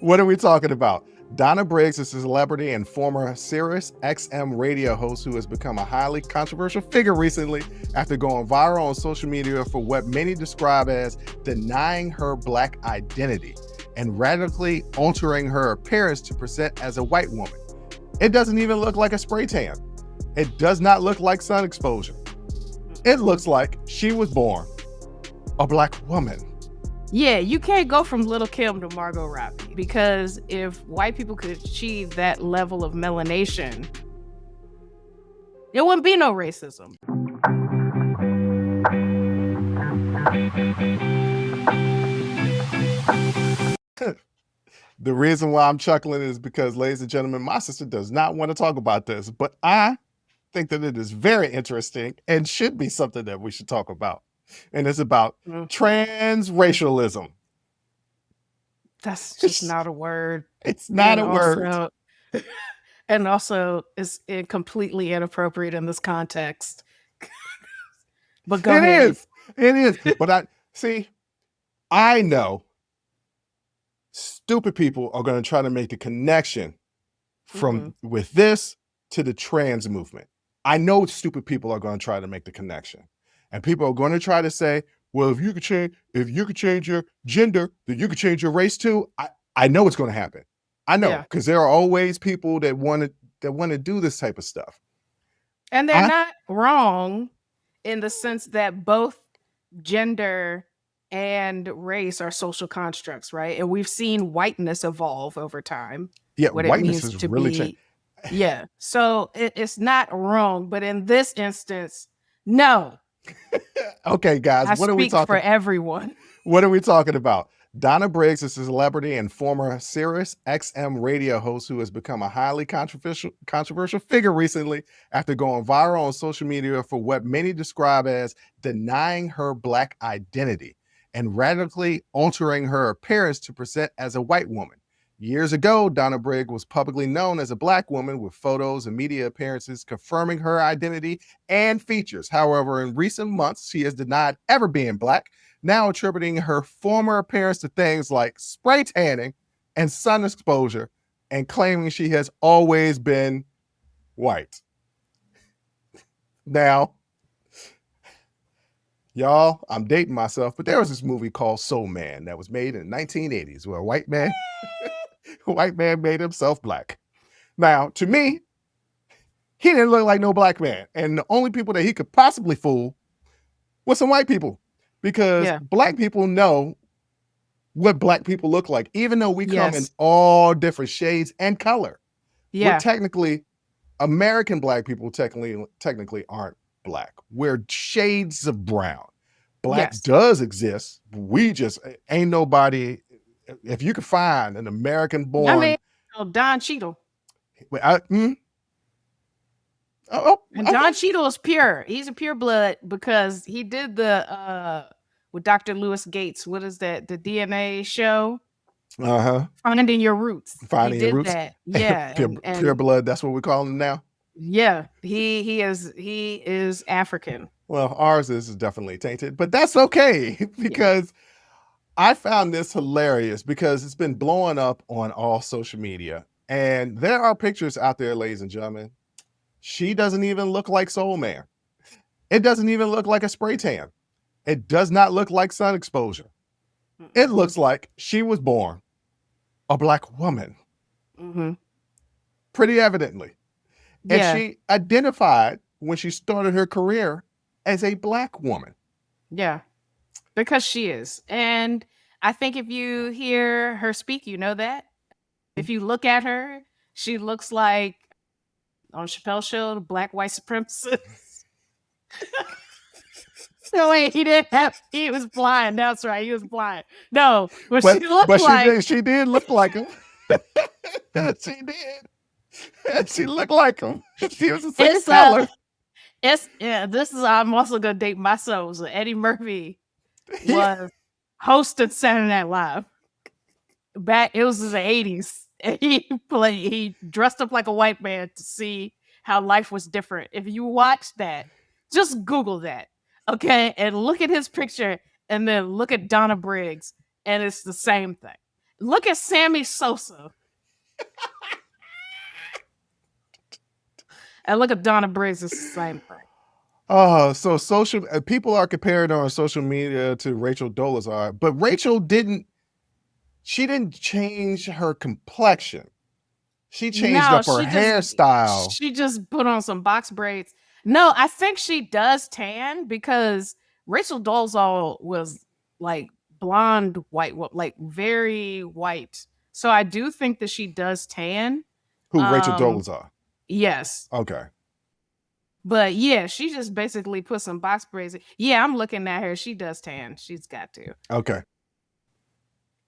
What are we talking about? Donna Briggs is a celebrity and former Sirius XM radio host who has become a highly controversial figure recently after going viral on social media for what many describe as denying her Black identity and radically altering her appearance to present as a white woman. It doesn't even look like a spray tan. It does not look like sun exposure. It looks like she was born a Black woman. Yeah, you can't go from Little Kim to Margot Robbie, because if white people could achieve that level of melanation, there wouldn't be no racism. The reason why I'm chuckling is because, ladies and gentlemen, my sister does not want to talk about this, but I think that it is very interesting and should be something that we should talk about. And it's about transracialism. That's just not a word. It's not a word. And also, it's completely inappropriate in this context. But go ahead. It is. But I know stupid people are going to try to make the connection from with this to the trans movement. I know stupid people are going to try to make the connection. And people are going to try to say, well, if you could change your gender, then you could change your race too. I know it's going to happen. I know, because there are always people that want to do this type of stuff. And they're not wrong in the sense that both gender and race are social constructs, right? And we've seen whiteness evolve over time. Yeah, whiteness is really changed. Yeah, so it's not wrong, but in this instance, no. Okay, guys, what are we talking for everyone? What are we talking about? Donna Briggs is a celebrity and former Sirius XM radio host who has become a highly controversial figure recently after going viral on social media for what many describe as denying her Black identity and radically altering her appearance to present as a white woman. Years ago, Donna Briggs was publicly known as a Black woman with photos and media appearances confirming her identity and features. However, in recent months, she has denied ever being Black, now attributing her former appearance to things like spray tanning and sun exposure, and claiming she has always been white. Now, y'all, I'm dating myself, but there was this movie called Soul Man that was made in the 1980s where a white man made himself Black. Now, to me, he didn't look like no Black man. And the only people that he could possibly fool was some white people, because Black people know what Black people look like, even though we come in all different shades and color. Yeah. We're technically, American Black people technically aren't Black. We're shades of brown. Black does exist. We just ain't nobody. If you could find an American born, Don Cheadle. And Don Cheadle is pure. He's a pure blood because he did the with Dr. Lewis Gates. What is that? The DNA show. Finding Your Roots. Finding Your Roots. That. Yeah. Pure blood. That's what we call him now. Yeah, he is African. Well, ours is definitely tainted, but that's okay because I found this hilarious because it's been blowing up on all social media. And there are pictures out there, ladies and gentlemen. She doesn't even look like Soul Man. It doesn't even look like a spray tan. It does not look like sun exposure. It looks like she was born a Black woman. Pretty evidently. And she identified when she started her career as a Black woman. Yeah, because she is. And I think if you hear her speak, you know that. If you look at her, she looks like on Chappelle's show, the Black white supremacist. No, wait, he was blind. That's right, he was blind. No, but she looked like... She did look like him. She did. She looked like him. She was the same color. I'm also going to date myself. So Eddie Murphy was hosting Saturday Night Live. It was in the 80s. And he dressed up like a white man to see how life was different. If you watch that, just Google that, okay? And look at his picture and then look at Donna Briggs, and it's the same thing. Look at Sammy Sosa. And look at Donna Briggs. It's the same thing. Oh, so social people are comparing her on social media to Rachel Dolezal, but Rachel didn't change her complexion. She changed No, up her hairstyle. she just put on some box braids. No, I think she does tan because Rachel Dolezal was like blonde white, like very white. So I do think that she does tan. Who, Rachel Dolezal? Yes. Okay. But yeah, she just basically put some box braids. Yeah, I'm looking at her. She does tan. She's got to. Okay.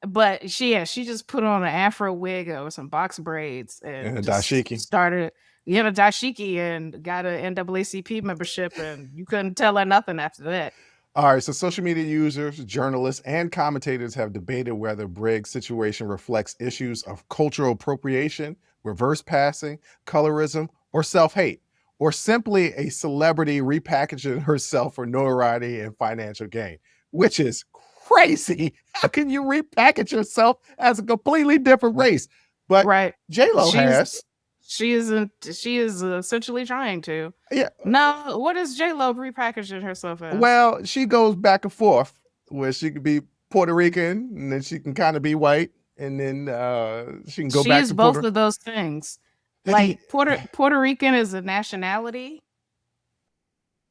But she just put on an afro wig or some box braids and a just dashiki. started a dashiki and got an NAACP membership, and you couldn't tell her nothing after that. All right, so social media users, journalists, and commentators have debated whether Briggs' situation reflects issues of cultural appropriation, reverse passing, colorism, or self-hate, or simply a celebrity repackaging herself for notoriety and financial gain, which is crazy. How can you repackage yourself as a completely different race? But right. J-Lo has. She is essentially trying to. Yeah. No, what is J-Lo repackaging herself as? Well, she goes back and forth where she could be Puerto Rican and then she can kind of be white and then she can go back to both of those things. Like Puerto Rican is a nationality.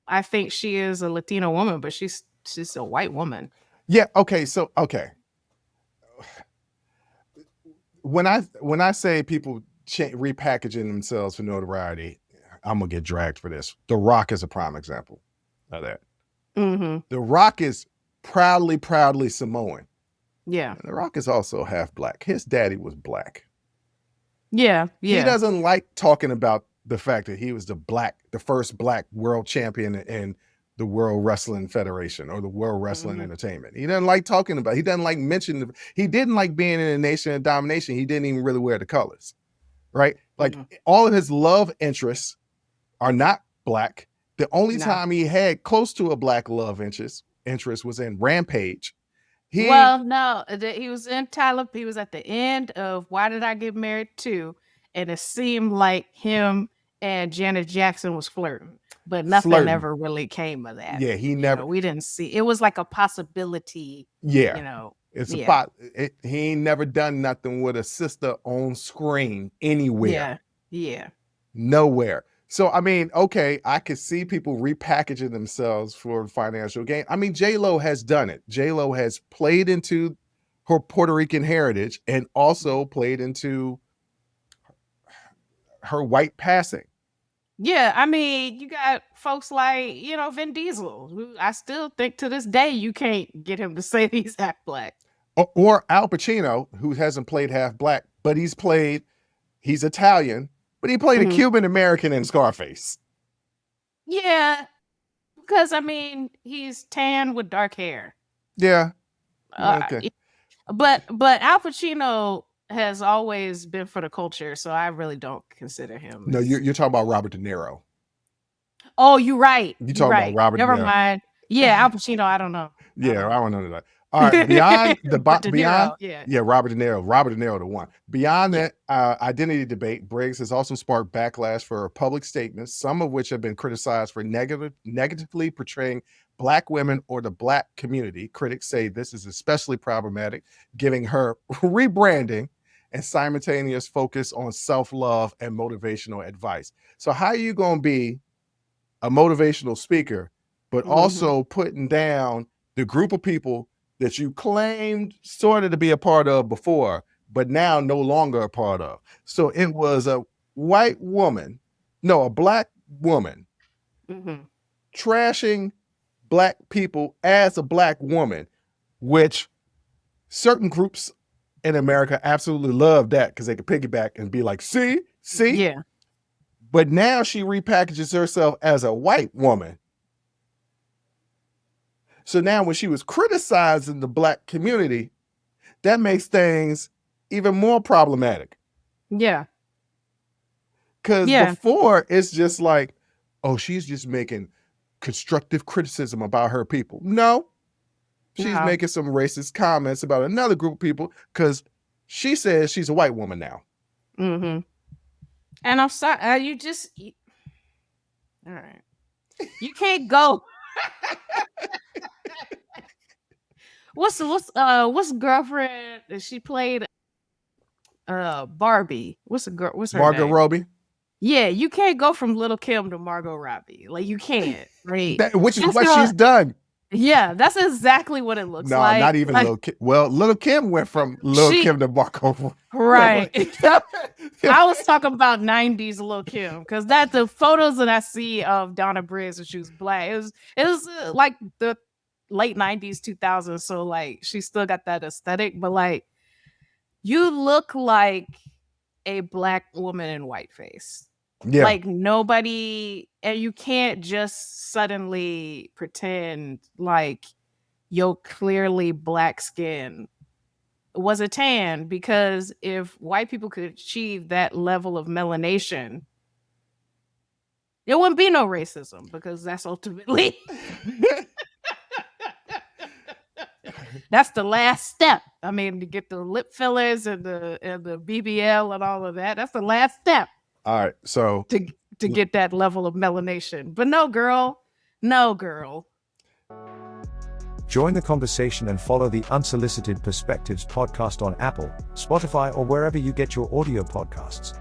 I think she is a Latino woman, but she's a white woman. Yeah. Okay. So when I say people repackaging themselves for notoriety, I'm gonna get dragged for this. The Rock is a prime example of that. Mm-hmm. The Rock is proudly Samoan. Yeah. And The Rock is also half black. His daddy was black. Yeah. He doesn't like talking about the fact that he was the first black world champion in the World Wrestling Federation or the World Wrestling Entertainment. He doesn't like talking about, he doesn't like mentioning, he didn't like being in a Nation of Domination. He didn't even really wear the colors, right? Like all of his love interests are not black. The only time he had close to a black love interest was in Rampage. He was in Tyler. He was at the end of Why Did I Get Married 2? And it seemed like him and Janet Jackson was flirting, but nothing ever really came of that. Yeah, he never. We didn't see. It was like a possibility. Yeah, it's a he ain't never done nothing with a sister on screen anywhere. Yeah, nowhere. So I mean, okay, I could see people repackaging themselves for financial gain. I mean, J-Lo has done it. J-Lo has played into her Puerto Rican heritage and also played into her white passing. Yeah, I mean, you got folks like, Vin Diesel, who I still think to this day you can't get him to say he's half black. Or Al Pacino, who hasn't played half black, but he's Italian, but he played a Cuban American in Scarface. Yeah, because I mean, he's tan with dark hair. Yeah. Okay. But Al Pacino has always been for the culture, so I really don't consider him. No, you're talking about Robert De Niro. Oh, you're right. You're talking about Robert De Niro. Never mind. Yeah, Al Pacino, I don't know. Yeah, I don't know that. All right, beyond Robert De Niro, the one. Beyond that identity debate, Briggs has also sparked backlash for her public statements, some of which have been criticized for negatively portraying Black women or the Black community. Critics say this is especially problematic, giving her rebranding and simultaneous focus on self-love and motivational advice. So how are you going to be a motivational speaker, but also putting down the group of people that you claimed sort of to be a part of before, but now no longer a part of? So it was a Black woman trashing Black people as a Black woman, which certain groups in America absolutely love that because they can piggyback and be like, see? Yeah. But now she repackages herself as a white woman. So now when she was criticizing the Black community, that makes things even more problematic. Yeah. Because before it's just like, oh, she's just making constructive criticism about her people. No, she's making some racist comments about another group of people because She says she's a white woman now. Mm-hmm. And I'm sorry, all right. You can't go. What's girlfriend? She played Barbie. What's her Margot name? Robbie. Yeah, you can't go from Little Kim to Margot Robbie. Like, you can't, right? Which is That's what she's done. Yeah, that's exactly what it looks No, like. not even Little Kim. Well, Little Kim went from Little Kim to Margot. Right. I was talking about 90s Lil Kim, because that's the photos that I see of Donna Briggs when she was black. It was like the late 90s, 2000s. So like she still got that aesthetic, but like you look like a black woman in whiteface. Yeah. Like nobody, and you can't just suddenly pretend like your clearly black skin was a tan, because if white people could achieve that level of melanation, there wouldn't be no racism, because that's ultimately that's the last step. I mean, to get the lip fillers and the BBL and all of that, that's the last step. All right, so to get that level of melanation. But no, girl. Join the conversation and follow the Unsolicited Perspectives podcast on Apple, Spotify, or wherever you get your audio podcasts.